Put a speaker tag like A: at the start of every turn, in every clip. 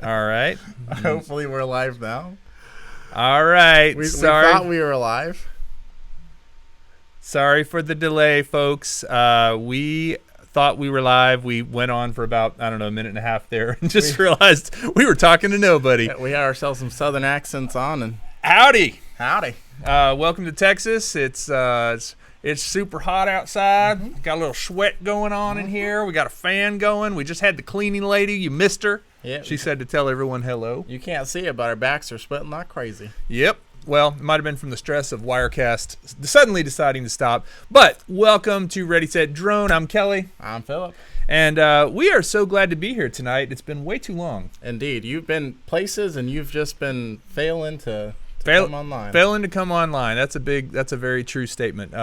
A: All right.
B: Hopefully we're live now.
A: All right.
B: We
A: Sorry.
B: thought we were live.
A: Sorry for the delay, folks. We thought we were live. We went on for about, I don't know, a minute and a half there and just realized we were talking to nobody.
B: We had ourselves some southern accents on. And
A: Howdy.
B: howdy.
A: Welcome to Texas. It's super hot outside. Got a little sweat going on in here. We got a fan going. We just had the cleaning lady. You missed her.
B: Yeah.
A: She said to tell everyone hello.
B: You can't see it, but our backs are sweating like crazy.
A: Yep. Well, it might have been from the stress of Wirecast suddenly deciding to stop. But welcome to Ready, Set, Drone. I'm Kelly.
B: I'm Philip.
A: And we are so glad to be here tonight. It's been way too long.
B: Indeed. You've been places and you've just been failing to come online.
A: Failing to come online. That's a very true statement.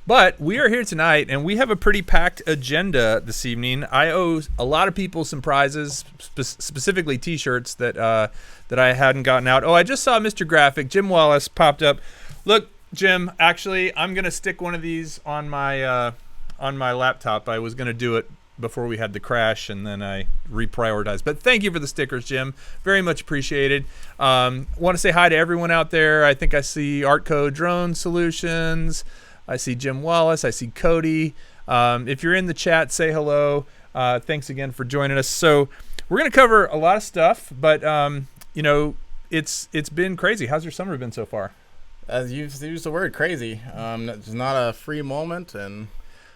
A: But we are here tonight, and we have a pretty packed agenda this evening. I owe a lot of people some prizes, specifically T-shirts that I hadn't gotten out. Oh, I just saw Mr. Graphic. Jim Wallace popped up. Look, Jim, actually, I'm going to stick one of these on my laptop. I was going to do it before we had the crash, and then I reprioritized. But thank you for the stickers, Jim. Very much appreciated. Want to say hi to everyone out there. I think I see Artco Drone Solutions. I see Jim Wallace. I see Cody. If you're in the chat, say hello. Thanks again for joining us. So we're going to cover a lot of stuff, but it's been crazy. How's your summer been so far?
B: As you've used the word crazy. It's not a free moment, and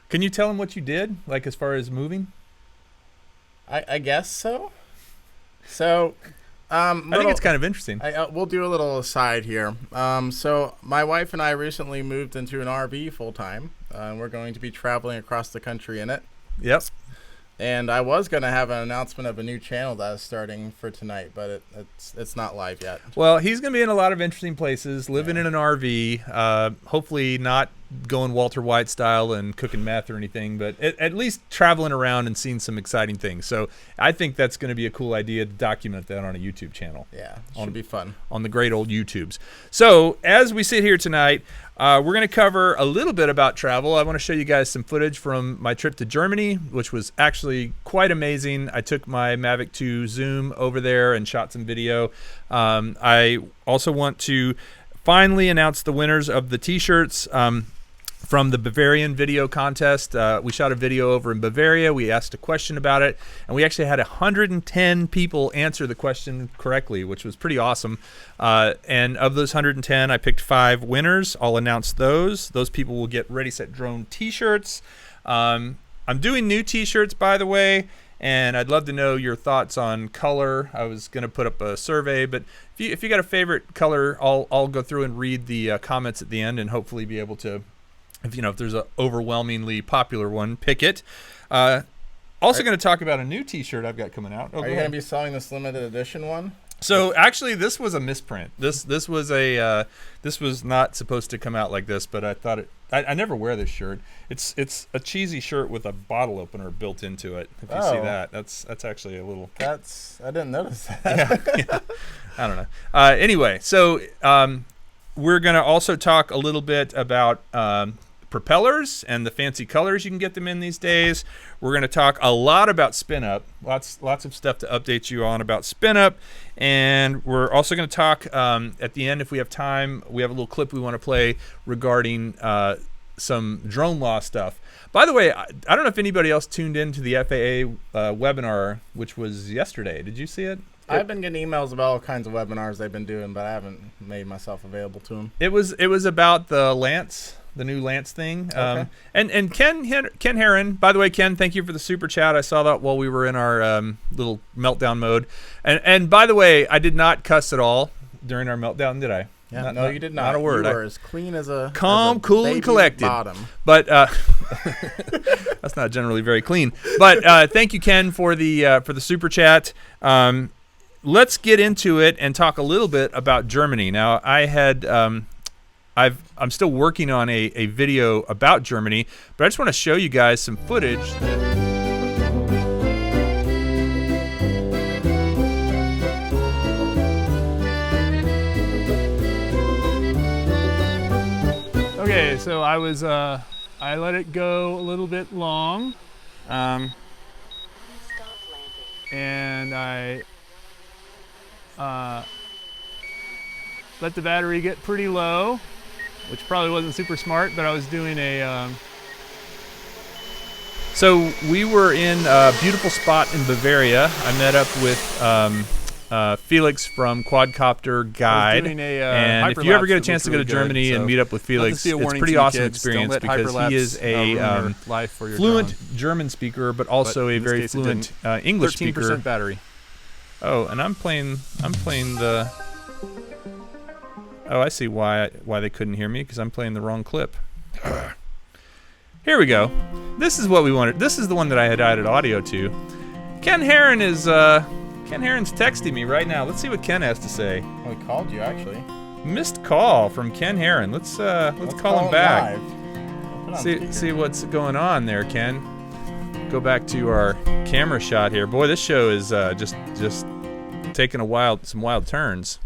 A: can you tell them what you did, like as far as moving?
B: I guess so. So,
A: I think it's kind of interesting.
B: We'll do a little aside here. So my wife and I recently moved into an RV full time. We're going to be traveling across the country in it.
A: Yep.
B: And I was going to have an announcement of a new channel that is starting for tonight, but it's not live yet.
A: Well, he's going to be in a lot of interesting places, living in an RV, hopefully not going Walter White style and cooking meth or anything, but at least traveling around and seeing some exciting things. So I think that's going to be a cool idea to document that on a YouTube channel.
B: Yeah, it should be fun.
A: On the great old YouTubes. So as we sit here tonight, we're going to cover a little bit about travel. I want to show you guys some footage from my trip to Germany, which was actually quite amazing. I took my Mavic 2 Zoom over there and shot some video. I also want to finally announce the winners of the T-shirts from the Bavarian video contest. We shot a video over in Bavaria. We asked a question about it, and we actually had 110 people answer the question correctly, which was pretty awesome. And of those 110, I picked 5 winners. I'll announce those. Those people will get Ready, Set, Drone T-shirts. I'm doing new T-shirts, by the way, And I'd love to know your thoughts on color. I was going to put up a survey, but if you got a favorite color, I'll go through and read the comments at the end and hopefully be able to, if there's an overwhelmingly popular one, pick it. Also going to talk about a new T-shirt I've got coming out.
B: Are you going to be selling this limited edition one?
A: So actually, this was a misprint. This was this was not supposed to come out like this, but I thought I never wear this shirt. It's a cheesy shirt with a bottle opener built into it. If you see that, that's actually a little.
B: I didn't notice that.
A: Yeah. I don't know. Anyway, so we're gonna also talk a little bit about propellers and the fancy colors you can get them in these days. We're going to talk a lot about SpinUp, lots of stuff to update you on about SpinUp, and we're also going to talk at the end, if we have time, we have a little clip we want to play regarding some drone law stuff. By the way, I don't know if anybody else tuned in to the FAA webinar, which was yesterday. Did you see it?
B: I've been getting emails about all kinds of webinars they've been doing, but I haven't made myself available to them.
A: It was about the Lance. The new Lance thing.
B: Okay.
A: And Ken Herron, by the way, Ken, thank you for the super chat. I saw that while we were in our little meltdown mode. And by the way, I did not cuss at all during our meltdown, did I?
B: Yeah, no, you did not.
A: Not a word.
B: You were as clean as a
A: calm, cool, and collected.
B: Bottom.
A: But that's not generally very clean. But thank you, Ken, for the super chat. Let's get into it and talk a little bit about Germany. Now, I had I'm still working on a video about Germany, but I just want to show you guys some footage.
C: Okay, so I let it go a little bit long, and I let the battery get pretty low, which probably wasn't super smart, but I was doing a...
A: So we were in a beautiful spot in Bavaria. I met up with Felix from Quadcopter Guide. And if you ever get a chance to go to Germany and meet up with Felix, it's a pretty awesome experience because he is a fluent German speaker, but also a very fluent English speaker.
C: 13% battery.
A: Oh, and I'm playing the... Oh, I see why they couldn't hear me, because I'm playing the wrong clip. Here we go. This is what we wanted. This is the one that I had added audio to. Ken Herron's texting me right now. Let's see what Ken has to say.
B: Oh, he called you, actually.
A: Missed call from Ken Herron. Let's call him back. See what's going on there, Ken. Go back to our camera shot here. Boy, this show is just taking some wild turns.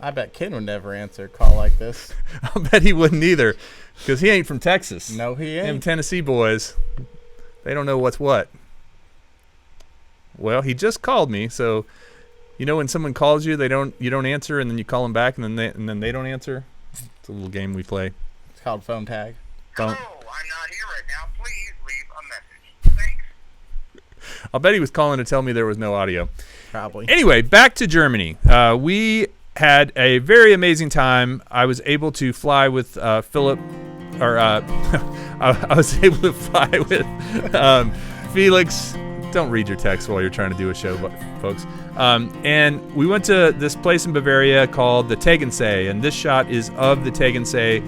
B: I bet Ken would never answer a call like this.
A: I'll bet he wouldn't either, because he ain't from Texas.
B: No, he ain't.
A: Them Tennessee boys, they don't know what's what. Well, he just called me, so when someone calls you, you don't answer, and then you call them back, and then they don't answer. It's a little game we play.
B: It's called phone tag.
D: Hello, I'm not here right now. Please leave a message. Thanks.
A: I'll bet he was calling to tell me there was no audio.
B: Probably.
A: Anyway, back to Germany. We had a very amazing time. I was able to fly with Philip, or I was able to fly with Felix. Don't read your text while you're trying to do a show, folks. And we went to this place in Bavaria called the Tegernsee, and this shot is of the Tegernsee.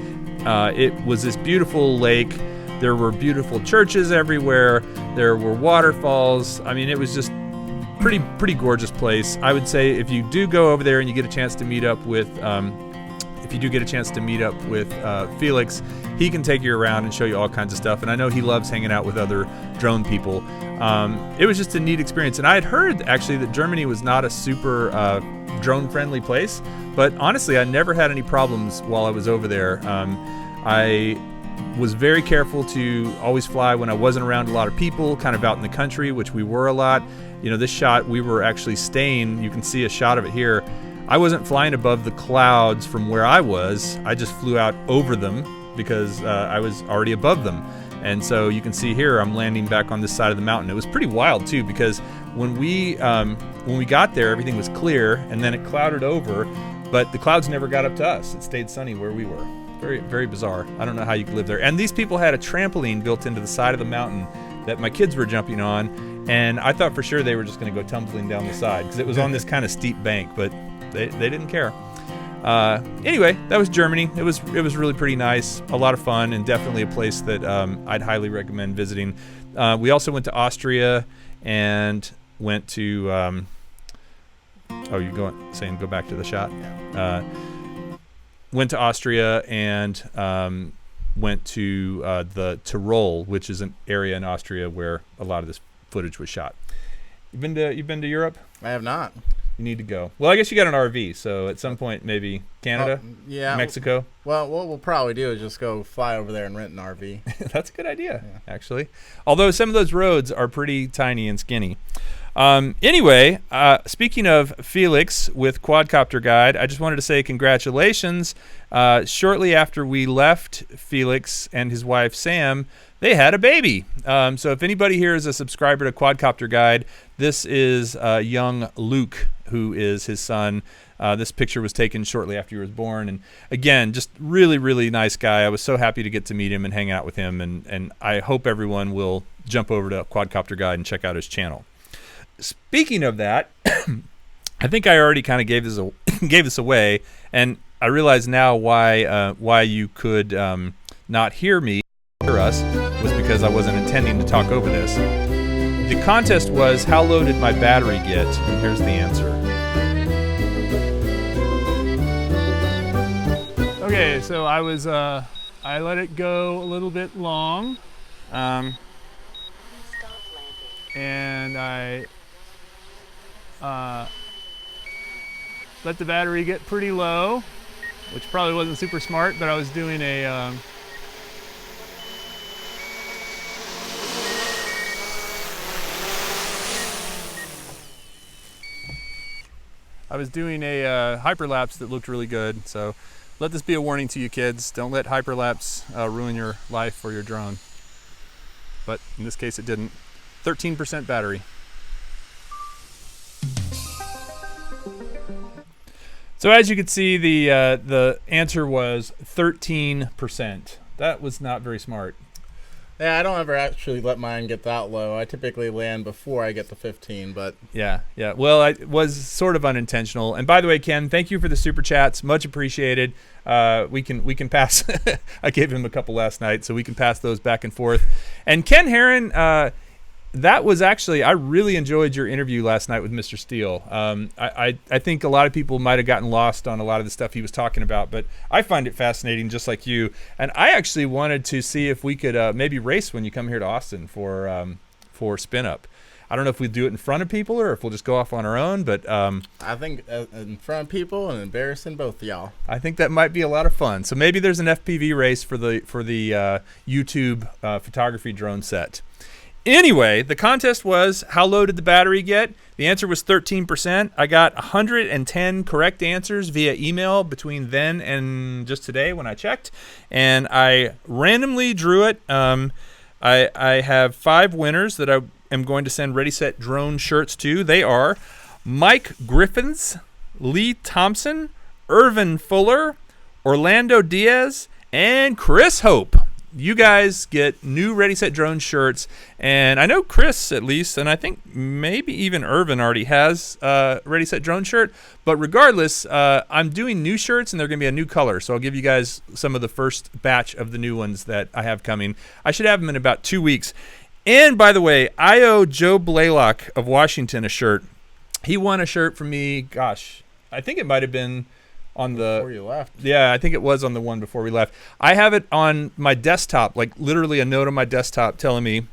A: It was this beautiful lake. There were beautiful churches everywhere. There were waterfalls. I mean, it was just pretty gorgeous place. I would say if you do go over there and you get a chance to meet up with Felix, he can take you around and show you all kinds of stuff. And I know he loves hanging out with other drone people. It was just a neat experience. And I had heard actually that Germany was not a super drone friendly place, but honestly, I never had any problems while I was over there. I was very careful to always fly when I wasn't around a lot of people, kind of out in the country, which we were a lot. This shot, we were actually staying, you can see a shot of it here. I wasn't flying above the clouds from where I was. I just flew out over them because I was already above them. And so you can see here, I'm landing back on this side of the mountain. It was pretty wild too, because when we got there, everything was clear, and then it clouded over, but the clouds never got up to us. It stayed sunny where we were. Very, very bizarre. I don't know how you could live there. And these people had a trampoline built into the side of the mountain that my kids were jumping on, and I thought for sure they were just going to go tumbling down the side because it was on this kind of steep bank, but they didn't care. Anyway, that was Germany. It was really pretty nice, a lot of fun, and definitely a place that I'd highly recommend visiting. We also went to Austria and went to go back to the shot. Went to Austria and went to the Tyrol, which is an area in Austria where a lot of this footage was shot. You've been to Europe?
B: I have not.
A: You need to go. Well, I guess you got an RV, so at some point maybe Canada, Mexico.
B: Well, what we'll probably do is just go fly over there and rent an RV.
A: That's a good idea, actually. Although some of those roads are pretty tiny and skinny. Anyway, speaking of Felix with Quadcopter Guide, I just wanted to say congratulations. Shortly after we left Felix and his wife Sam, they had a baby. So if anybody here is a subscriber to Quadcopter Guide, this is young Luke, who is his son. This picture was taken shortly after he was born. And again, just really, really nice guy. I was so happy to get to meet him and hang out with him. And I hope everyone will jump over to Quadcopter Guide and check out his channel. Speaking of that, I think I already kind of gave this away, and I realize now why you could not hear us was because I wasn't intending to talk over this. The contest was, how low did my battery get? And here's the answer.
C: Okay, so I let it go a little bit long, and I let the battery get pretty low, which probably wasn't super smart, but I was doing a hyperlapse that looked really good. So let this be a warning to you kids. Don't let hyperlapse ruin your life or your drone. But in this case it didn't. 13% battery. So as you can see, the answer was 13%. That was not very smart.
B: Yeah, I don't ever actually let mine get that low. I typically land before I get to 15, but...
A: Yeah. Well, it was sort of unintentional. And by the way, Ken, thank you for the super chats. Much appreciated. We can pass... I gave him a couple last night, so we can pass those back and forth. And Ken Herron... that was actually, I really enjoyed your interview last night with Mr. Steele. I think a lot of people might have gotten lost on a lot of the stuff he was talking about, but I find it fascinating just like you. And I actually wanted to see if we could maybe race when you come here to Austin for SpinUp. I don't know if we'll do it in front of people or if we'll just go off on our own, but...
B: I think in front of people and embarrassing both of y'all.
A: I think that might be a lot of fun. So maybe there's an FPV race for the YouTube photography drone set. Anyway, the contest was, how low did the battery get? The answer was 13%. I got 110 correct answers via email between then and just today when I checked. And I randomly drew it. I have 5 winners that I am going to send Ready Set Drone shirts to. They are Mike Griffins, Lee Thompson, Irvin Fuller, Orlando Diaz, and Chris Hope. You guys get new Ready Set Drone shirts, and I know Chris at least, and I think maybe even Irvin already has a Ready Set Drone shirt. But regardless, I'm doing new shirts, and they're going to be a new color. So I'll give you guys some of the first batch of the new ones that I have coming. I should have them in about 2 weeks. And by the way, I owe Joe Blaylock of Washington a shirt. He won a shirt from me. Gosh, I think it might have been on the
B: before you left.
A: Yeah, I think it was on the one before we left. I have it on my desktop, like literally a note on my desktop telling me.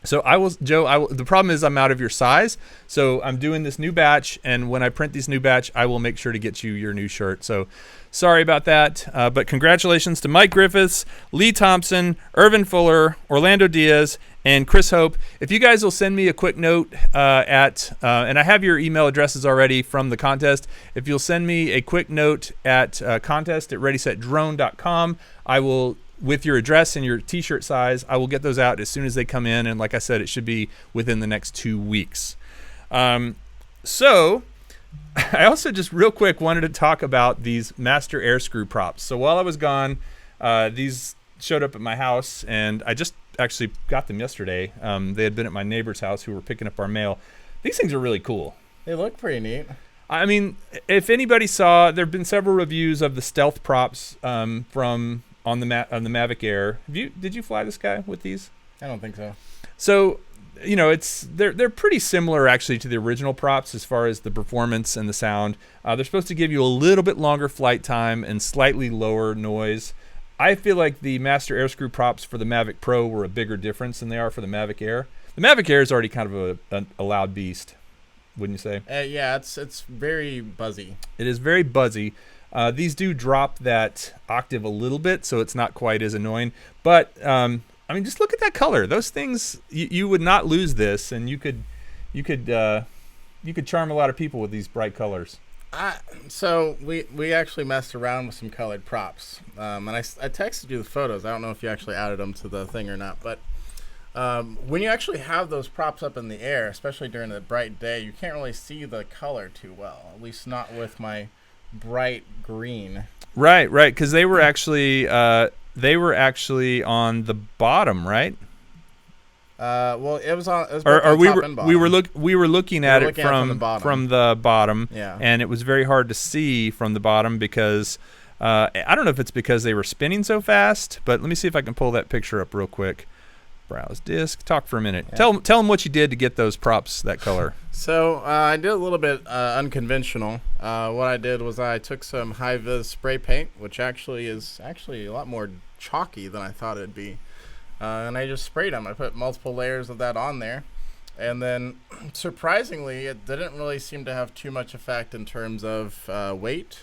A: So Joe, the problem is I'm out of your size. So I'm doing this new batch, and when I print this new batch, I will make sure to get you your new shirt. So sorry about that, but congratulations to Mike Griffiths, Lee Thompson, Irvin Fuller, Orlando Diaz, and Chris Hope. If you guys will send me a quick note and I have your email addresses already from the contest. If you'll send me a quick note at contest@readysetdrone.com, I will, with your address and your T-shirt size, I will get those out as soon as they come in. And like I said, it should be within the next 2 weeks. So I also just real quick wanted to talk about these master Airscrew props. So while I was gone, these showed up at my house, and I just actually got them yesterday. They had been at my neighbor's house who were picking up our mail. These things are really cool.
B: They look pretty neat.
A: I mean, if anybody saw, there have been several reviews of the stealth props on the Mavic Air. Did you fly this guy with these?
B: I don't think so.
A: So, they're pretty similar actually to the original props as far as the performance and the sound. They're supposed to give you a little bit longer flight time and slightly lower noise. I feel like the Master Airscrew props for the Mavic Pro were a bigger difference than they are for the Mavic Air. The Mavic Air is already kind of a loud beast, wouldn't you say?
B: Yeah, it's very buzzy.
A: It is very buzzy. These do drop that octave a little bit, so it's not quite as annoying. But just look at that color. Those things, you would not lose this, and you could charm a lot of people with these bright colors.
B: So we actually messed around with some colored props, and I texted you the photos. I don't know if you actually added them to the thing or not, but when you actually have those props up in the air, especially during a bright day, you can't really see the color too well. At least not with my bright green.
A: Right, because they were actually on the bottom, right?
B: Well, it was on. It was
A: Or
B: both top and bottom.
A: we were looking at it from the bottom,
B: yeah.
A: And it was very hard to see from the bottom because I don't know if it's because they were spinning so fast, but let me see if I can pull that picture up real quick. Browse disk. Talk for a minute. Yeah. Tell them what you did to get those props that color.
B: So I did a little bit unconventional. What I did was I took some high-vis spray paint, which actually is a lot more chalky than I thought it'd be. And I just sprayed them. I put multiple layers of that on there. And then, surprisingly, it didn't really seem to have too much effect in terms of weight.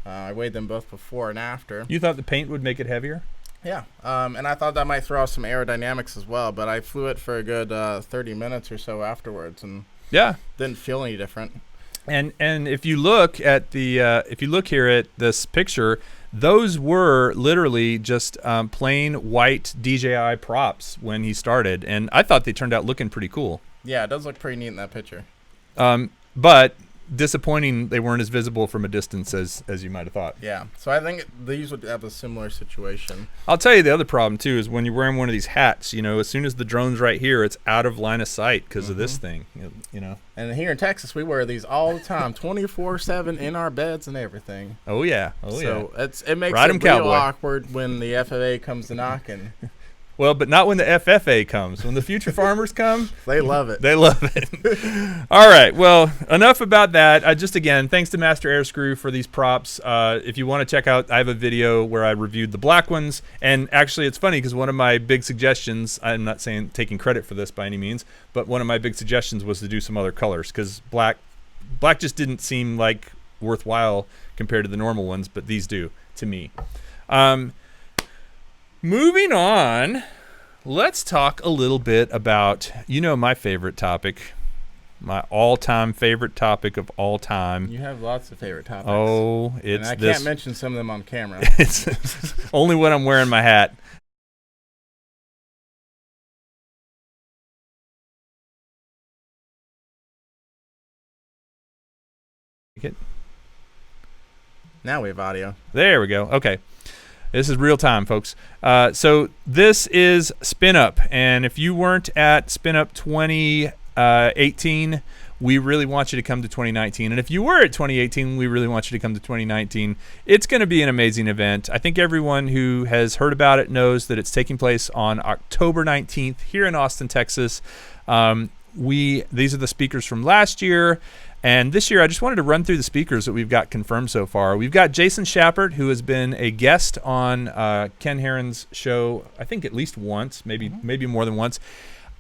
B: I weighed them both before and after.
A: You thought the paint would make it heavier?
B: Yeah. And I thought that might throw off some aerodynamics as well. But I flew it for a good 30 minutes or so afterwards. And didn't feel any different.
A: And if you look at here at this picture, those were literally just plain white DJI props when he started, and I thought they turned out looking pretty cool.
B: Yeah, it does look pretty neat in that picture.
A: But disappointing, they weren't as visible from a distance as you might have thought.
B: Yeah, so I think these would have a similar situation.
A: I'll tell you the other problem too is when you're wearing one of these hats, as soon as the drone's right here, it's out of line of sight because of this thing,
B: And here in Texas, we wear these all the time, 24/7 in our beds and everything.
A: Oh yeah,
B: so it makes
A: Ride 'em,
B: it real
A: cowboy.
B: awkward when the FAA comes to knocking.
A: Well, but not when the FFA comes. When the future farmers come,
B: they love it.
A: They love it. All right. Well, enough about that. Just again, thanks to Master Airscrew for these props. If you want to check out, I have a video where I reviewed the black ones. And actually, it's funny because one of my big suggestions, I'm not taking credit for this by any means, but one of my big suggestions was to do some other colors because black just didn't seem like worthwhile compared to the normal ones, but these do to me. Moving on, let's talk a little bit about, my favorite topic, my all-time favorite topic of all time.
B: You have lots of favorite topics.
A: Oh,
B: and I can't mention some of them on camera.
A: It's only when I'm wearing my hat.
B: Now we have audio.
A: There we go. Okay. This is real time, folks. So this is SpinUp, and if you weren't at SpinUp 2018, we really want you to come to 2019. And if you were at 2018, we really want you to come to 2019. It's going to be an amazing event. I think everyone who has heard about it knows that it's taking place on October 19th here in Austin, Texas. These are the speakers from last year. And this year, I just wanted to run through the speakers that we've got confirmed so far. We've got Jason Schappert, who has been a guest on Ken Herron's show, I think at least once, maybe more than once.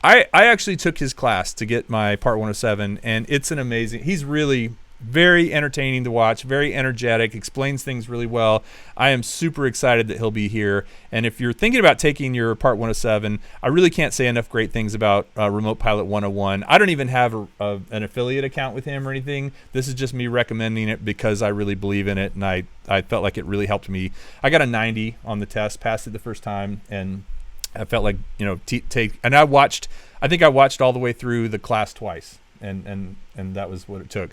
A: I actually took his class to get my Part 107, and it's an amazing – he's really very entertaining to watch, very energetic, explains things really well. I am super excited that he'll be here. And if you're thinking about taking your Part 107, I really can't say enough great things about Remote Pilot 101. I don't even have an affiliate account with him or anything. This is just me recommending it because I really believe in it, and I felt like it really helped me. I got a 90 on the test, passed it the first time, and I felt like, and I think I watched all the way through the class twice. and that was what it took.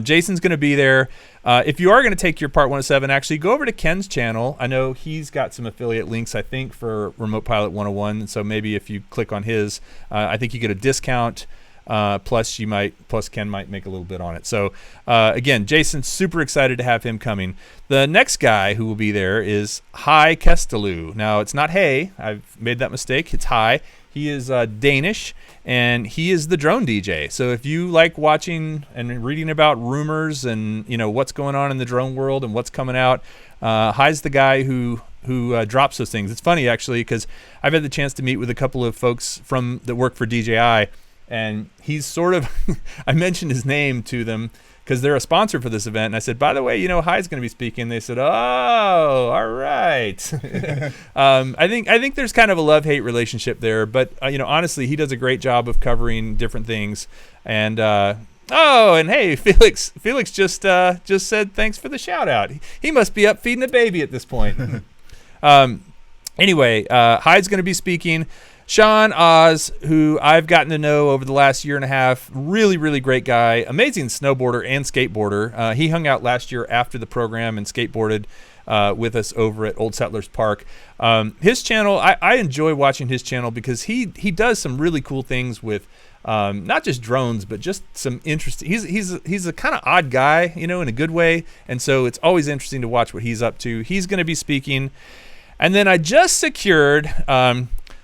A: Jason's going to be there. If you are going to take your Part 107, actually go over to Ken's channel. I know he's got some affiliate links, I think, for Remote Pilot 101. And so maybe if you click on his, I think you get a discount. Plus Ken might make a little bit on it. So again, Jason's super excited to have him coming. The next guy who will be there is Hai Kesteloo. Now it's not Hey, I've made that mistake. It's Hai. He is Danish, and he is the drone DJ. So if you like watching and reading about rumors and what's going on in the drone world and what's coming out, Hai's the guy who drops those things. It's funny actually because I've had the chance to meet with a couple of folks that work for DJI. And he's sort of, I mentioned his name to them because they're a sponsor for this event. And I said, by the way, Hai's going to be speaking. They said, oh, all right. I think there's kind of a love-hate relationship there. But, honestly, he does a great job of covering different things. And, and hey, Felix just said thanks for the shout-out. He must be up feeding a baby at this point. Anyway, Hai's going to be speaking. Sean Oz, who I've gotten to know over the last year and a half, really, really great guy, amazing snowboarder and skateboarder. He hung out last year after the program and skateboarded with us over at Old Settlers Park. His channel, I enjoy watching his channel because he does some really cool things with not just drones, but just some interesting. He's a kind of odd guy, in a good way, and so it's always interesting to watch what he's up to. He's going to be speaking, and then I just secured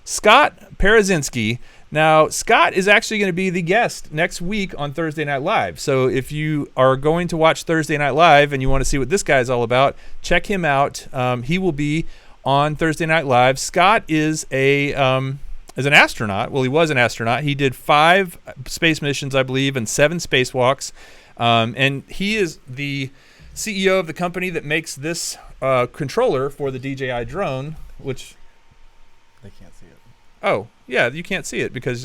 A: Scott Parazinski. Now, Scott is actually going to be the guest next week on Thursday Night Live. So if you are going to watch Thursday Night Live and you want to see what this guy is all about, check him out. He will be on Thursday Night Live. Scott is an astronaut. Well, he was an astronaut. He did 5 space missions, I believe, and 7 spacewalks. And he is the CEO of the company that makes this controller for the DJI drone, which
B: They can't see it.
A: Oh, yeah, you can't see it because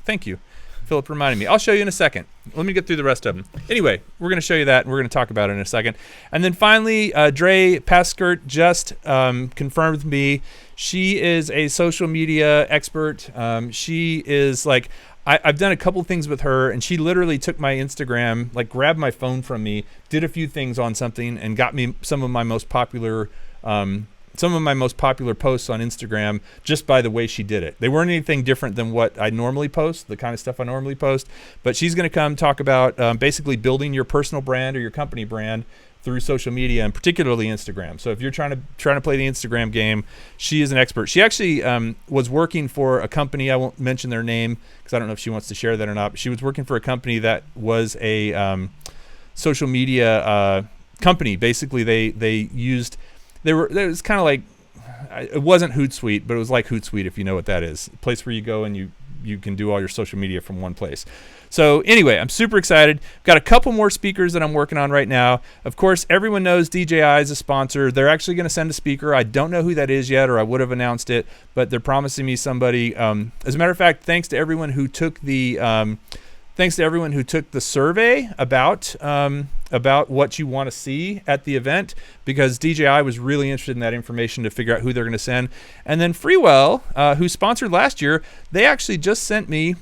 A: thank you. Philip reminded me. I'll show you in a second. Let me get through the rest of them. Anyway, we're going to show you that, and we're going to talk about it in a second. And then finally, Dre Paskert just confirmed with me. She is a social media expert. She is like, I've done a couple things with her, and she literally took my Instagram, like grabbed my phone from me, did a few things on something, and got me some of my most popular posts on Instagram just by the way she did it. They weren't anything different than what I normally post, the kind of stuff I normally post. But she's going to come talk about basically building your personal brand or your company brand through social media, and particularly Instagram. So if you're trying to play the Instagram game, she is an expert. She actually was working for a company. I won't mention their name because I don't know if she wants to share that or not. But she was working for a company that was a social media company. Basically, they was kind of like, it wasn't Hootsuite, but it was like Hootsuite, if you know what that is. A place where you go and you can do all your social media from one place. So anyway, I'm super excited. Got a couple more speakers that I'm working on right now. Of course, everyone knows DJI is a sponsor. They're actually going to send a speaker. I don't know who that is yet, or I would have announced it, but they're promising me somebody. As a matter of fact, thanks to everyone who took the survey about what you want to see at the event, because DJI was really interested in that information to figure out who they're going to send. And then Freewell, who sponsored last year, they actually just sent me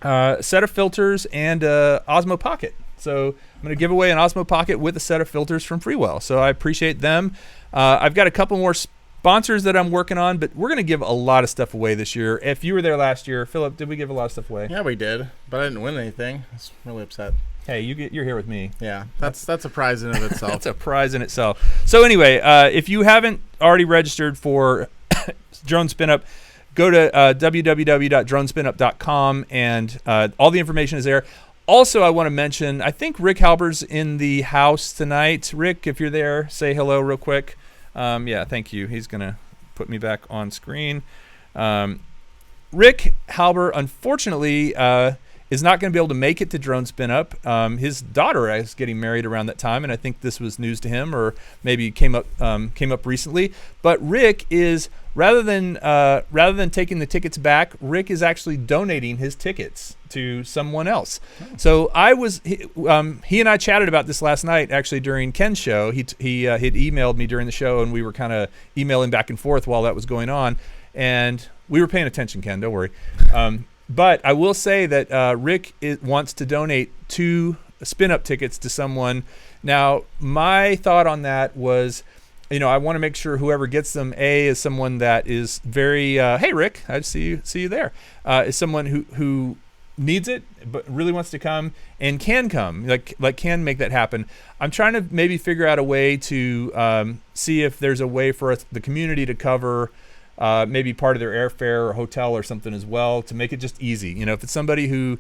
A: a set of filters and Osmo Pocket. So I'm going to give away an Osmo Pocket with a set of filters from Freewell. So I appreciate them. I've got a couple more sponsors that I'm working on, but we're going to give a lot of stuff away this year. If you were there last year, Philip, did we give a lot of stuff away?
B: Yeah, we did, but I didn't win anything. I was really upset.
A: Hey, you're here with me.
B: Yeah, that's a prize in of itself.
A: That's a prize in itself. So anyway, if you haven't already registered for Drone SpinUp, go to www.dronespinUp.com, and all the information is there. Also, I want to mention, I think Rick Halber's in the house tonight. Rick, if you're there, say hello real quick. Yeah, thank you. He's going to put me back on screen. Rick Halber, unfortunately, is not going to be able to make it to Drone SpinUp. His daughter is getting married around that time, and I think this was news to him, or maybe came up recently. But Rick is, rather than taking the tickets back, Rick is actually donating his tickets to someone else. So he and I chatted about this last night, actually, during Ken's show. He had emailed me during the show, and we were kind of emailing back and forth while that was going on, and we were paying attention, Ken, don't worry. But I will say that Rick wants to donate 2 SpinUp tickets to someone. Now, my thought on that was, I want to make sure whoever gets them, is someone that is very, hey, Rick, I see you there, is someone who needs it but really wants to come and can come, like can make that happen. I'm trying to maybe figure out a way to see if there's a way for the community to cover maybe part of their airfare or hotel or something as well, to make it just easy. If it's somebody who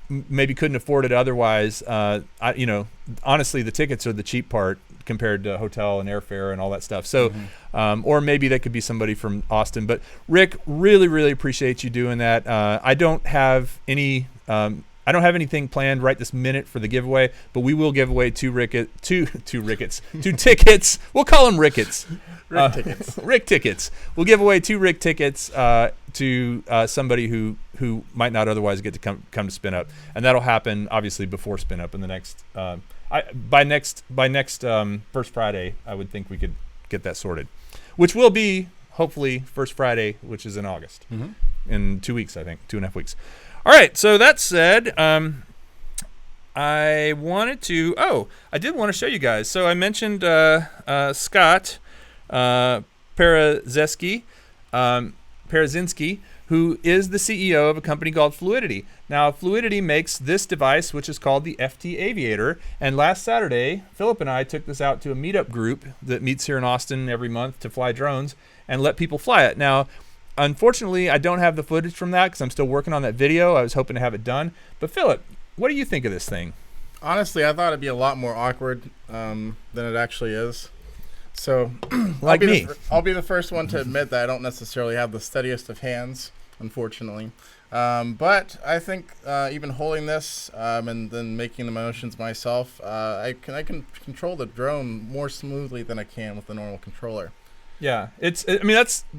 A: maybe couldn't afford it otherwise, honestly, the tickets are the cheap part compared to hotel and airfare and all that stuff. So, or maybe that could be somebody from Austin. But Rick, really, really appreciate you doing that. I don't have anything planned right this minute for the giveaway, but we will give away 2 tickets. We'll call them Rickets. Rick tickets. We'll give away 2 Rick tickets to somebody who might not otherwise get to come to SpinUp, and that'll happen obviously before SpinUp in the next by next First Friday. I would think we could get that sorted, which will be hopefully First Friday, which is in August, in 2 weeks, I think 2.5 weeks. All right. So that said, I did want to show you guys. So I mentioned Scott Parazinski, who is the CEO of a company called Fluidity. Now, Fluidity makes this device, which is called the FT Aviator. And last Saturday, Philip and I took this out to a meetup group that meets here in Austin every month to fly drones and let people fly it. Now, unfortunately, I don't have the footage from that because I'm still working on that video. I was hoping to have it done. But Philip, what do you think of this thing?
B: Honestly, I thought it'd be a lot more awkward than it actually is. So, I'll be the first one to admit that I don't necessarily have the steadiest of hands, unfortunately. But I think even holding this and then making the motions myself, I can control the drone more smoothly than I can with the normal controller.
A: Yeah, that's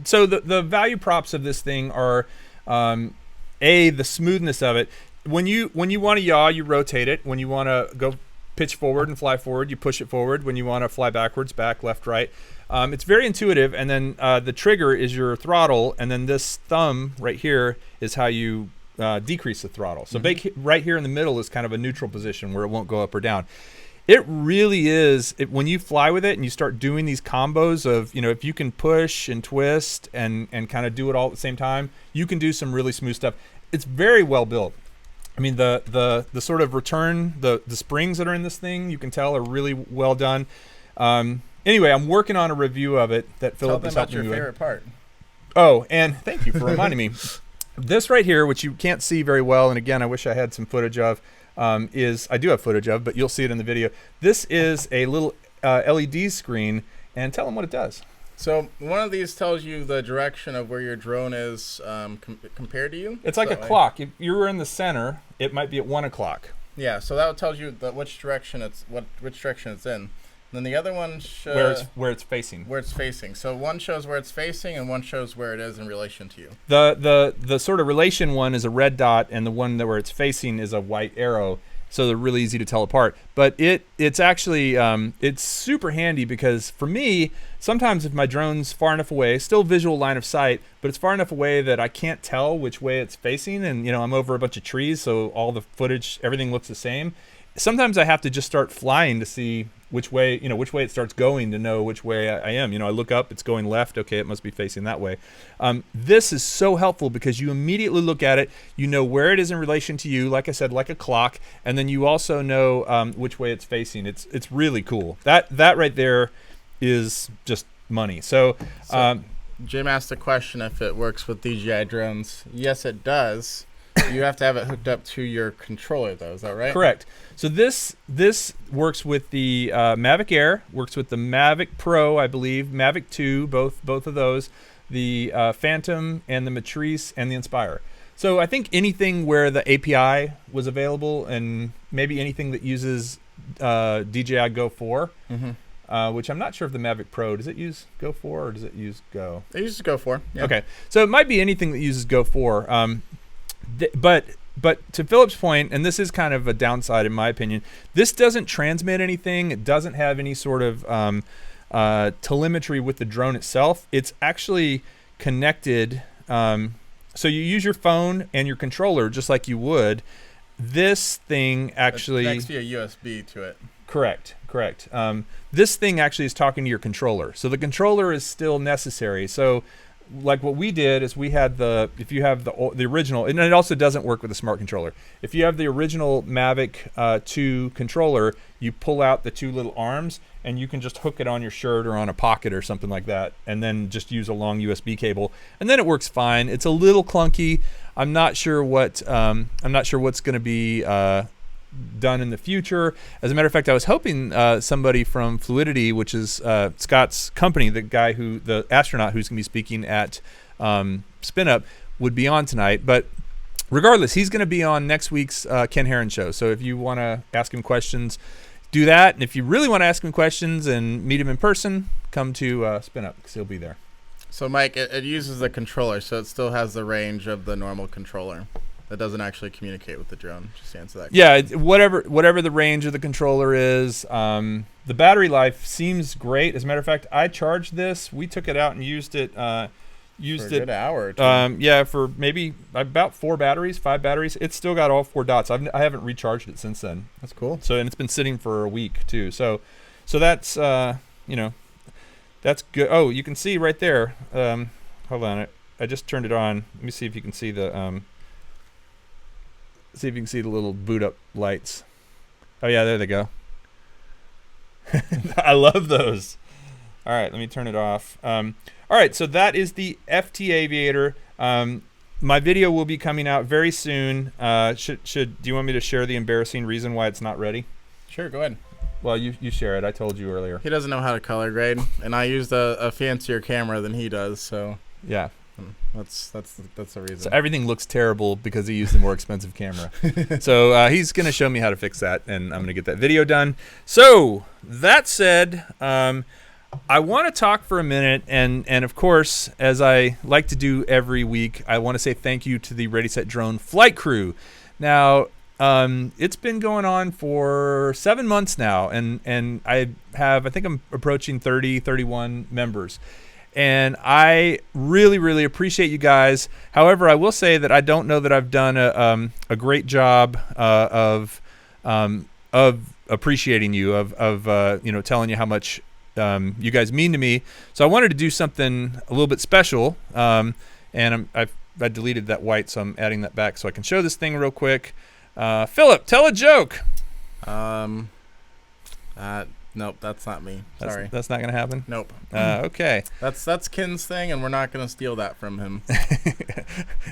A: so the value props of this thing are the smoothness of it. When you want to yaw, you rotate it. When you want to go pitch forward and fly forward, you push it forward. When you want to fly backwards, back, left, right. It's very intuitive. And then the trigger is your throttle, and then this thumb right here is how you decrease the throttle. So right here in the middle is kind of a neutral position where it won't go up or down. It really is. When you fly with it and you start doing these combos of, if you can push and twist and kind of do it all at the same time, you can do some really smooth stuff. It's very well built. I mean, the sort of return, the springs that are in this thing, you can tell are really well done. Anyway, I'm working on a review of it that Philip is helping me with.
B: Tell them about your favorite part.
A: Oh, and thank you for reminding me. This right here, which you can't see very well, and again, I wish I had some footage of, I do have footage of, but you'll see it in the video. This is a little LED screen, and tell them what it does.
B: So one of these tells you the direction of where your drone is compared to you.
A: It's like a clock. If you were in the center, it might be at 1 o'clock.
B: Yeah, so that tells you which direction it's in. And then the other one shows
A: where it's facing.
B: Where it's facing. So one shows where it's facing, and one shows where it is in relation to you.
A: The sort of relation one is a red dot, and the one where it's facing is a white arrow. So they're really easy to tell apart. But it's actually it's super handy because for me, sometimes if my drone's far enough away, still visual line of sight, but it's far enough away that I can't tell which way it's facing, and I'm over a bunch of trees, so all the footage, everything looks the same. Sometimes I have to just start flying to see which way it starts going to know which way I am. I look up, it's going left. Okay, it must be facing that way. This is so helpful because you immediately look at it, you know where it is in relation to you, like I said, like a clock, and then you also know which way it's facing. It's really cool. That right there is just money. So
B: Jim asked the question if it works with DJI drones. Yes, it does. You have to have it hooked up to your controller, though. Is that right?
A: Correct. So this works with the Mavic Air, works with the Mavic Pro, I believe, Mavic 2, both of those, the Phantom and the Matrice and the Inspire. So I think anything where the API was available, and maybe anything that uses DJI Go 4, which I'm not sure if the Mavic Pro, does it use Go 4 or does it use Go?
B: It uses Go 4. Yeah.
A: Okay. So it might be anything that uses Go 4. But to Philip's point, and this is kind of a downside in my opinion, this doesn't transmit anything. It doesn't have any sort of telemetry with the drone itself. It's actually connected so you use your phone and your controller just like you would. This thing actually
B: It connects via USB to it.
A: Correct. This thing actually is talking to your controller. So the controller is still necessary. So like what we did is we had if you have the original, and it also doesn't work with a smart controller. If you have the original Mavic 2 controller, you pull out the two little arms and you can just hook it on your shirt or on a pocket or something like that, and then just use a long USB cable, and then it works fine. It's a little clunky. I'm not sure what's going to be done in the future. As a matter of fact, I was hoping somebody from Fluidity, which is Scott's company, the astronaut who's going to be speaking at SpinUp, would be on tonight. But regardless, he's going to be on next week's Ken Herron show. So if you want to ask him questions, do that. And if you really want to ask him questions and meet him in person, come to SpinUp because he'll be there.
B: So, Mike, it uses the controller, so it still has the range of the normal controller. That doesn't actually communicate with the drone. Just to answer that question.
A: Yeah, whatever the range of the controller is. The battery life seems great. As a matter of fact, I charged this. We took it out and used it.
B: For a good hour or two.
A: Yeah, for maybe about 5 batteries. It's still got all 4 dots. I haven't recharged it since then.
B: That's cool.
A: So, and it's been sitting for a week too. So that's that's good. Oh, you can see right there. Hold on, I just turned it on. Let me see if you can see the little boot up lights. Oh yeah, there they go. I love those. All right, let me turn it off. All right, so that is the FT Aviator. My video will be coming out very soon. Do you want me to share the embarrassing reason why it's not ready?
B: Sure, go ahead.
A: Well, you share it. I told you earlier.
B: He doesn't know how to color grade, and I used a fancier camera than he does, so
A: Yeah.
B: that's the reason.
A: So everything looks terrible because he used a more expensive camera. So he's going to show me how to fix that, and I'm going to get that video done. So that said, I want to talk for a minute, and of course, as I like to do every week, I want to say thank you to the Ready Set Drone flight crew. Now, it's been going on for 7 months now, and I think I'm approaching 31 members. And I really, really appreciate you guys. However, I will say that I don't know that I've done a great job of appreciating you, of telling you how much you guys mean to me. So I wanted to do something a little bit special, and I deleted that white, so I'm adding that back so I can show this thing real quick. Philip, tell a joke.
B: Nope, that's not me. Sorry.
A: That's not going to happen?
B: Nope.
A: Okay.
B: That's Ken's thing, and we're not going to steal that from him.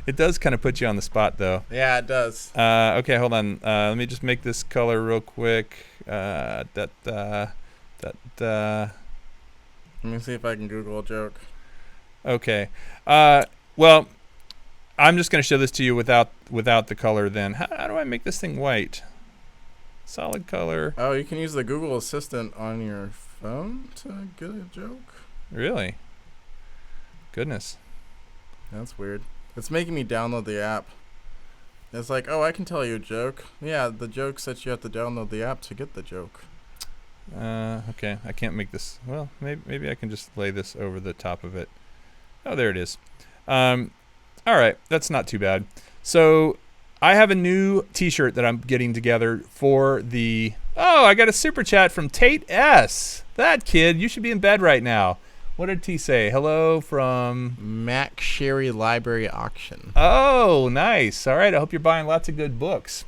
A: It does kind of put you on the spot, though.
B: Yeah, it does.
A: Okay, hold on. Let me just make this color real quick.
B: Let me see if I can Google a joke.
A: Okay. Well, I'm just going to show this to you without the color then. How do I make this thing white? Solid color.
B: Oh, you can use the Google Assistant on your phone to get a joke?
A: Really? Goodness.
B: That's weird. It's making me download the app. It's like, oh, I can tell you a joke. Yeah, the joke says you have to download the app to get the joke.
A: Okay, I can't make this. Well, maybe I can just lay this over the top of it. Oh, there it is. All right, that's not too bad. So I have a new T-shirt that I'm getting together for the... Oh, I got a super chat from Tate S. That kid, you should be in bed right now. What did T say? Hello from...
B: Mac Sherry Library Auction.
A: Oh, nice. All right, I hope you're buying lots of good books.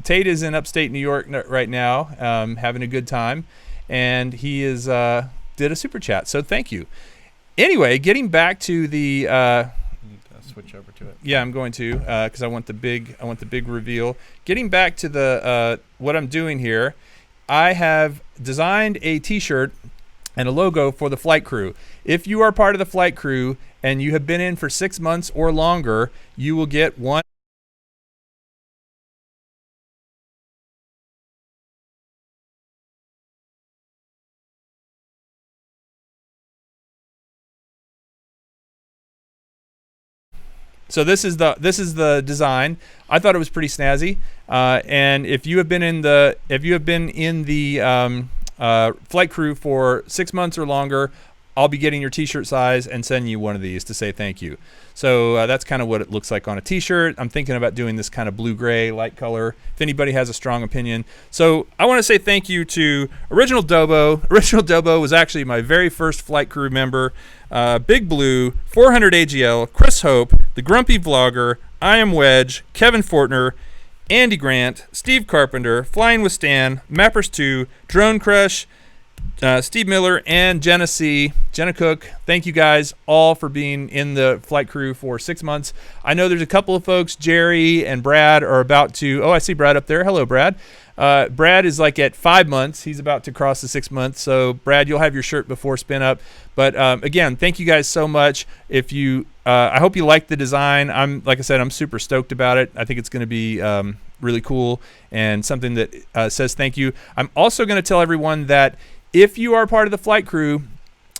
A: Tate is in upstate New York right now, having a good time, and he did a super chat, so thank you. Anyway, getting back to the...
B: switch over to it.
A: Yeah, I'm going to because I want the big reveal. Getting back to the what I'm doing here, I have designed a T-shirt and a logo for the flight crew. If you are part of the flight crew and you have been in for 6 months or longer, you will get one. So this is the design. I thought it was pretty snazzy. And if you have been in the flight crew for 6 months or longer, I'll be getting your T-shirt size and sending you one of these to say thank you. So that's kind of what it looks like on a T-shirt. I'm thinking about doing this kind of blue-gray light color, if anybody has a strong opinion. So I want to say thank you to Original Dobo. Original Dobo was actually my very first flight crew member. Big Blue, 400 AGL, Chris Hope, The Grumpy Vlogger, I Am Wedge, Kevin Fortner, Andy Grant, Steve Carpenter, Flying with Stan, Mappers 2, Drone Crush, Steve Miller, and Jenna C. Jenna Cook. Thank you guys all for being in the flight crew for 6 months. I know there's a couple of folks, Jerry and Brad, are about to. Oh, I see Brad up there. Hello, Brad. Brad is like at 5 months. He's about to cross the 6 months. So, Brad, you'll have your shirt before SpinUp. But again, thank you guys so much. If you, I hope you like the design. Like I said, I'm super stoked about it. I think it's going to be really cool and something that says thank you. I'm also going to tell everyone that if you are part of the flight crew,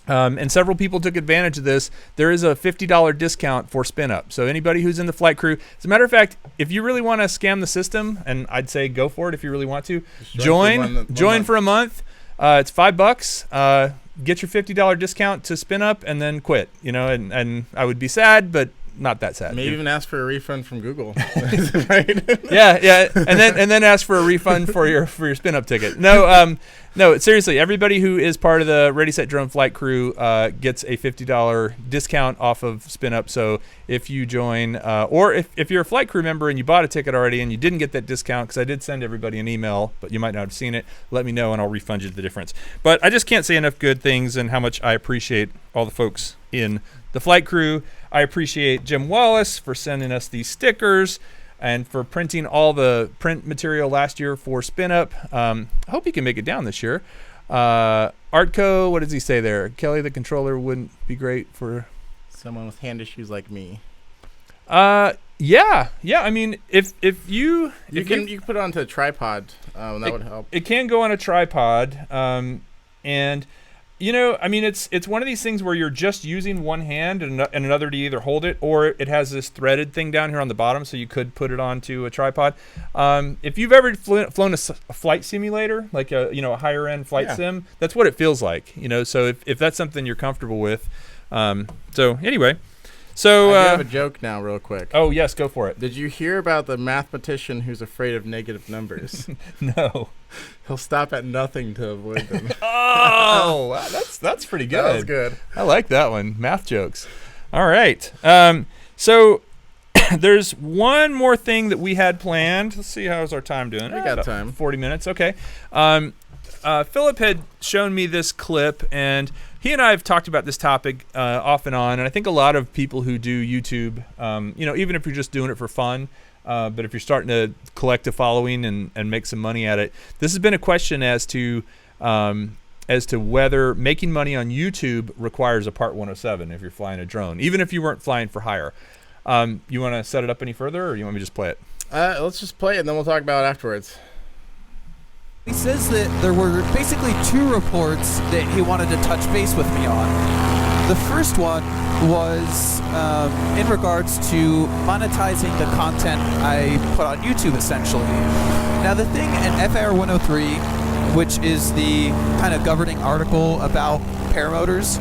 A: and several people took advantage of this, there is a $50 discount for SpinUp. So anybody who's in the flight crew, as a matter of fact, if you really want to scam the system, and I'd say go for it if you really want to, join for a month. It's $5. Get your $50 discount to SpinUp and then quit. And I would be sad, but not that sad.
B: Maybe even ask for a refund from Google. Right?
A: Yeah, and then ask for a refund for your SpinUp ticket. No, seriously, everybody who is part of the Ready Set Drone flight crew gets a $50 discount off of SpinUp. So if you join, or if you're a flight crew member and you bought a ticket already and you didn't get that discount, because I did send everybody an email, but you might not have seen it, let me know and I'll refund you the difference. But I just can't say enough good things and how much I appreciate all the folks in the flight crew. I appreciate Jim Wallace for sending us these stickers and for printing all the print material last year for SpinUp. I hope he can make it down this year. Artco, what does he say there? Kelly, the controller wouldn't be great for
B: someone with hand issues like me.
A: Yeah. I mean, if you
B: can put it onto a tripod, that would help.
A: It can go on a tripod, and I mean, it's one of these things where you're just using one hand and another to either hold it, or it has this threaded thing down here on the bottom, so you could put it onto a tripod. If you've ever flown a flight simulator, like a higher end flight sim, that's what it feels like. So if that's something you're comfortable with. So anyway. So
B: I have a joke now, real quick.
A: Oh yes, go for it.
B: Did you hear about the mathematician who's afraid of negative numbers?
A: No.
B: He'll stop at nothing to avoid them.
A: Oh, wow, that's pretty good.
B: That was good.
A: I like that one. Math jokes. All right. So there's one more thing that we had planned. Let's see, how's our time doing?
B: We got time.
A: 40 minutes. Okay. Philip had shown me this clip, and he and I have talked about this topic off and on, and I think a lot of people who do YouTube, even if you're just doing it for fun, but if you're starting to collect a following and make some money at it, this has been a question as to whether making money on YouTube requires a Part 107 if you're flying a drone, even if you weren't flying for hire. You want to set it up any further, or you want me to just play it?
B: Let's just play it, and then we'll talk about it afterwards.
E: He says that there were basically 2 reports that he wanted to touch base with me on. The first one was in regards to monetizing the content I put on YouTube, essentially. Now, the thing in FAR 103, which is the kind of governing article about paramotors,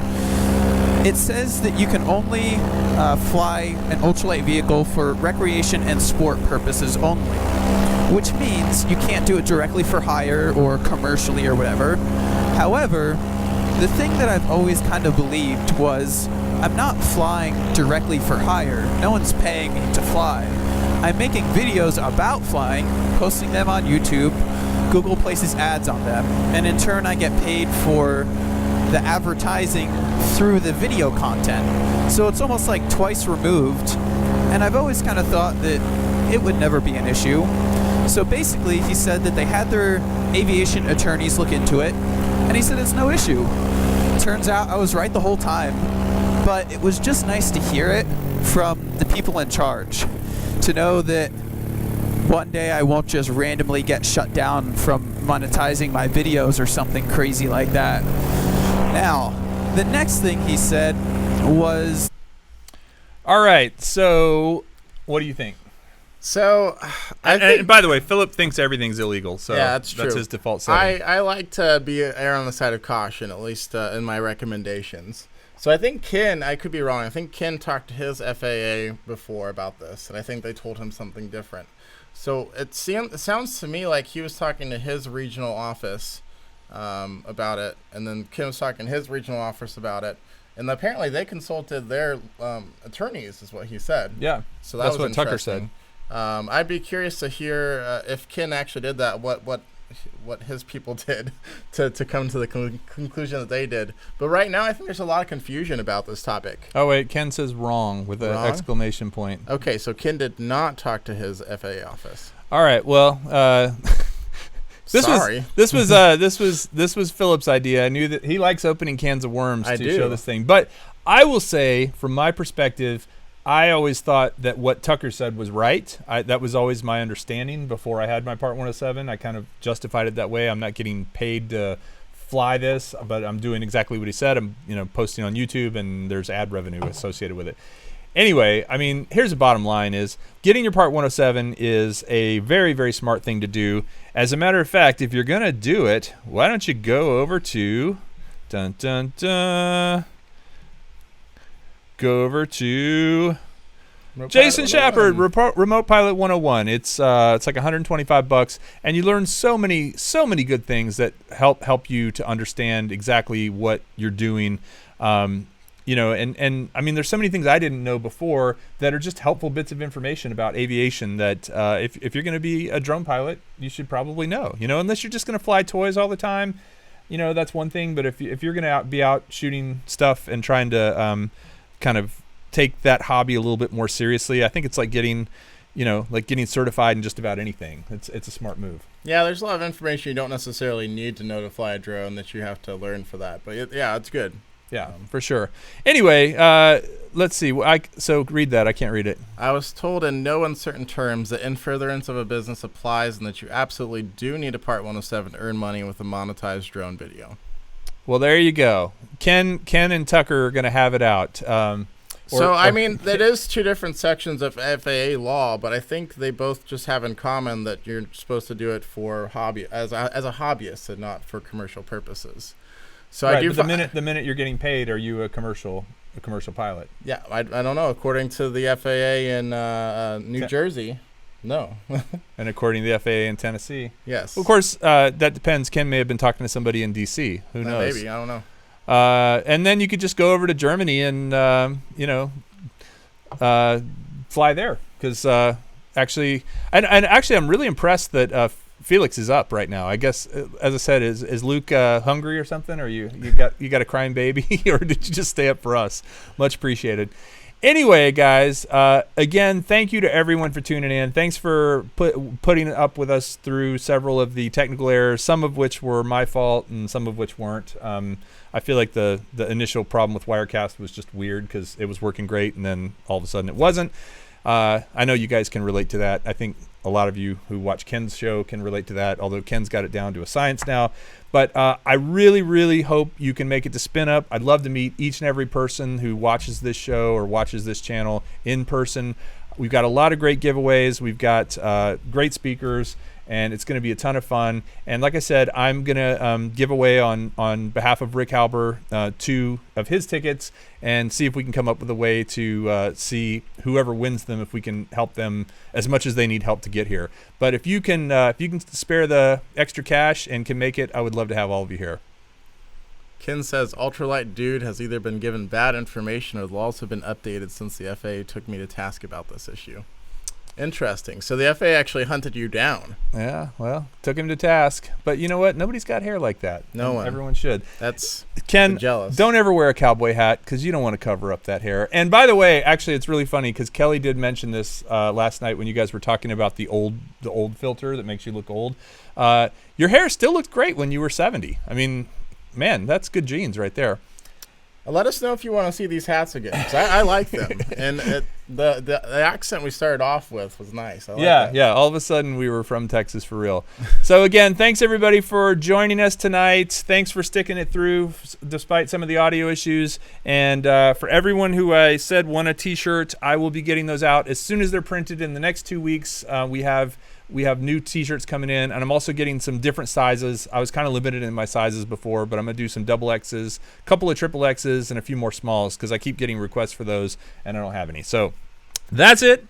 E: it says that you can only fly an ultralight vehicle for recreation and sport purposes only, which means you can't do it directly for hire or commercially or whatever. However, the thing that I've always kind of believed was I'm not flying directly for hire. No one's paying me to fly. I'm making videos about flying, posting them on YouTube. Google places ads on them, and in turn I get paid for the advertising through the video content. So it's almost like twice removed, and I've always kind of thought that it would never be an issue. So basically, he said that they had their aviation attorneys look into it, and he said it's no issue. Turns out I was right the whole time, but it was just nice to hear it from the people in charge, to know that one day I won't just randomly get shut down from monetizing my videos or something crazy like that. Now, the next thing he said was...
A: All right, so what do you think?
B: So,
A: and by the way, Philip thinks everything's illegal, so
B: yeah, that's true.
A: That's his default setting.
B: I like to err on the side of caution, at least in my recommendations. So I think Ken, I could be wrong, I think Ken talked to his FAA before about this, and I think they told him something different. So it sounds to me like he was talking to his regional office about it, and then Ken was talking to his regional office about it, and apparently they consulted their attorneys, is what he said.
A: Yeah,
B: so that
A: that's
B: was
A: what Tucker said.
B: I'd be curious to hear if Ken actually did that, what his people did to come to the conclusion that they did. But right now, I think there's a lot of confusion about this topic.
A: Oh, wait, Ken says wrong with an exclamation point.
B: Okay, so Ken did not talk to his FAA office.
A: All right, well, this was Philip's idea. I knew that he likes opening cans of worms to show this thing. But I will say, from my perspective, I always thought that what Tucker said was right. That was always my understanding before I had my Part 107. I kind of justified it that way. I'm not getting paid to fly this, but I'm doing exactly what he said. I'm posting on YouTube, and there's ad revenue associated with it. Anyway, I mean, here's the bottom line is getting your Part 107 is a very, very smart thing to do. As a matter of fact, if you're going to do it, why don't you go over to Jason Shepard, Remote Pilot 101. It's like $125, and you learn so many good things that help you to understand exactly what you're doing. And I mean, there's so many things I didn't know before that are just helpful bits of information about aviation that if you're going to be a drone pilot, you should probably know. Unless you're just going to fly toys all the time, that's one thing. But if you're going to be out shooting stuff and trying to kind of take that hobby a little bit more seriously, I think it's like getting certified in just about anything. It's a smart move.
B: Yeah, there's a lot of information you don't necessarily need to know to fly a drone that you have to learn for that. But yeah, it's good.
A: Yeah, for sure. Anyway, let's see. So read that. I can't read it.
B: I was told in no uncertain terms that in furtherance of a business applies and that you absolutely do need a Part 107 to earn money with a monetized drone video.
A: Well, there you go. Ken and Tucker are going to have it out.
B: I mean, it is two different sections of FAA law, but I think they both just have in common that you're supposed to do it for hobby as a hobbyist and not for commercial purposes. So
A: right, but the minute you're getting paid, are you a commercial pilot?
B: Yeah, I don't know. According to the FAA in New Jersey, no.
A: And according to the FAA in Tennessee,
B: yes.
A: Well, of course, that depends. Ken may have been talking to somebody in D.C. Who knows?
B: Maybe, I don't know.
A: And then you could just go over to Germany and fly there because actually I'm really impressed that Felix is up right now. I guess, as I said, is Luke hungry or something, or you got a crying baby, or did you just stay up for us? Much appreciated. Anyway, guys, again, thank you to everyone for tuning in. Thanks for putting up with us through several of the technical errors, some of which were my fault and some of which weren't. I feel like the initial problem with Wirecast was just weird because it was working great and then all of a sudden it wasn't. I know you guys can relate to that. I think a lot of you who watch Ken's show can relate to that, although Ken's got it down to a science now. But I really, really hope you can make it to SpinUp. I'd love to meet each and every person who watches this show or watches this channel in person. We've got a lot of great giveaways. We've got great speakers, and it's going to be a ton of fun. And like I said, I'm going to give away on behalf of Rick Halber 2 of his tickets and see if we can come up with a way to see whoever wins them, if we can help them as much as they need help to get here. But if you can spare the extra cash and can make it, I would love to have all of you here.
B: Ken says, Ultralight Dude has either been given bad information or the laws have been updated since the FAA took me to task about this issue. Interesting. So the FAA actually hunted you down.
A: Yeah, well, took him to task. But you know what? Nobody's got hair like that.
B: No one.
A: Everyone should.
B: That's
A: Ken,
B: jealous.
A: Don't ever wear a cowboy hat because you don't want to cover up that hair. And by the way, actually, it's really funny because Kelly did mention this last night when you guys were talking about the old filter that makes you look old. Your hair still looked great when you were 70. I mean, man, that's good genes right there.
B: Let us know if you want to see these hats again, 'cause I like them. And the accent we started off with was nice. I like that.
A: Yeah. All of a sudden, we were from Texas for real. So again, thanks everybody for joining us tonight. Thanks for sticking it through despite some of the audio issues. And for everyone who I said won a T-shirt, I will be getting those out as soon as they're printed in the next 2 weeks. We have new T-shirts coming in, and I'm also getting some different sizes. I was kind of limited in my sizes before, but I'm going to do some double X's, a couple of triple X's, and a few more smalls because I keep getting requests for those, and I don't have any. So that's it.